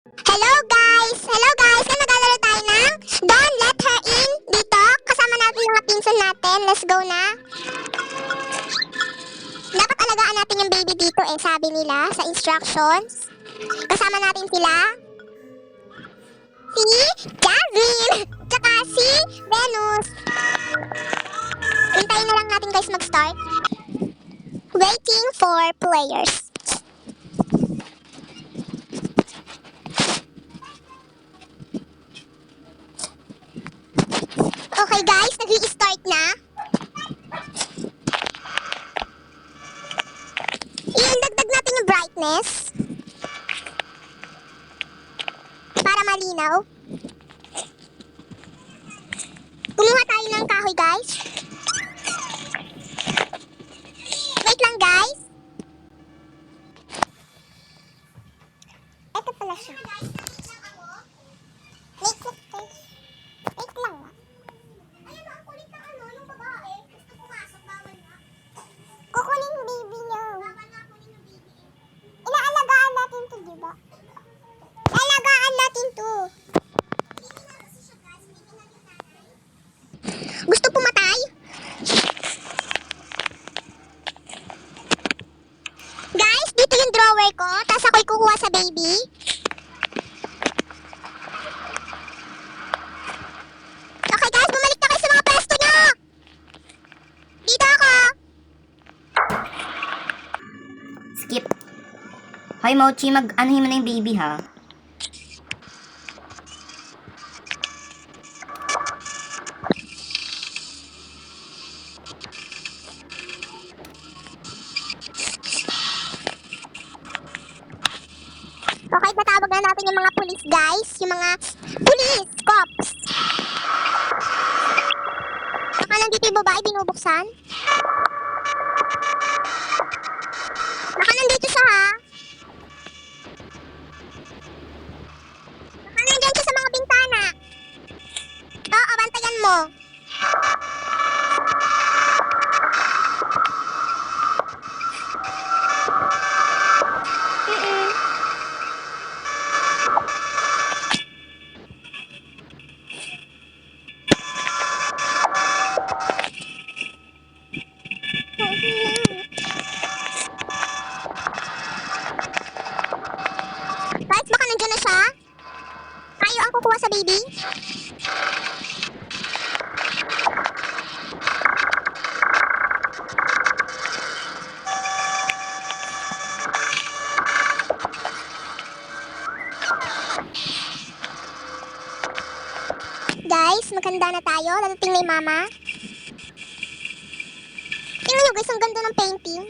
Hello guys! Hello guys! Kaya maglalaro tayo ng Don't Let Her In dito. Kasama natin yung mga pinsan natin. Let's go na. Dapat alagaan natin yung baby dito sabi nila sa instructions. Kasama natin sila. Si Jasmine! Tsaka si Venus. Hintayin na lang natin guys mag-start. Waiting for players. Okay guys, nag-i-start na. Dagdag natin yung brightness. Para malinaw. Kumuha tayo ng kahoy guys. Wait lang guys. Ito pala siya. Wait lang guys. Wait lang ah. Kukunin yung baby niyo. Inaalagaan natin to, di ba? Inaalagaan natin to. Gusto pumatay? Guys, dito yung drawer ko. Tapos ako'y kukuha sa baby. Okay guys, bumalik na kayo sa mga pwesto nyo. Dito ako. Skip. Hoy Mochi, mag-anuhin mo na yung baby ha. Okay, natawag na natin yung mga police guys. Yung mga police, cops. Baka nandito yung babae binubuksan. Baka nandito siya ha. Baka nandyan siya sa mga bintana. Oo, bantayan mo. Guys, baka nandyan na siya. Tayo ang kukuha sa baby. Guys, maganda na tayo. Lalating na yung mama. Tingnan nyo guys, ang ganda ng painting.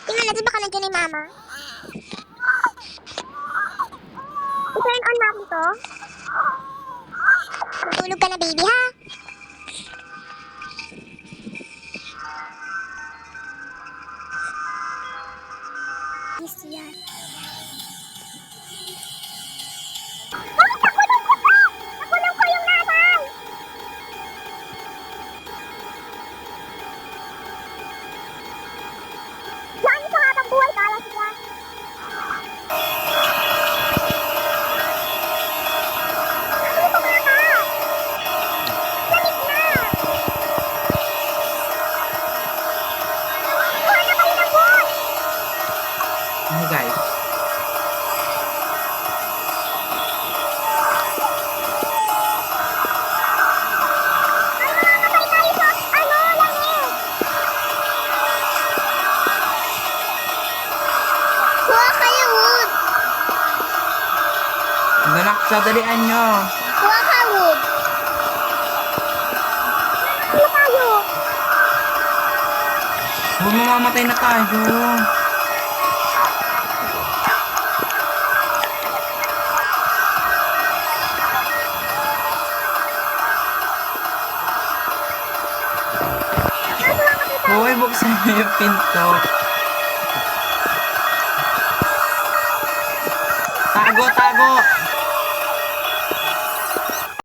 Tingnan natin baka nandiyan yung mama. I-turn on natin to. Matulog ka na baby ha. Yes, yan. Oh, nakulong ko to! Nakulong ko yung nanay! Saan sa habang buhay kala sila? Ano ito mama? Lamig na! Kuha na kayo ng boy! Ano guys? Ay, mamamatay tayo sa lamig! Kuha kayo wood! Nanak, sadalian nyo. Kuha ka wood! Kuha tayo! Huwag mamamatay na tayo. Hoy, buksan niyo yung pinto. Tago, tago!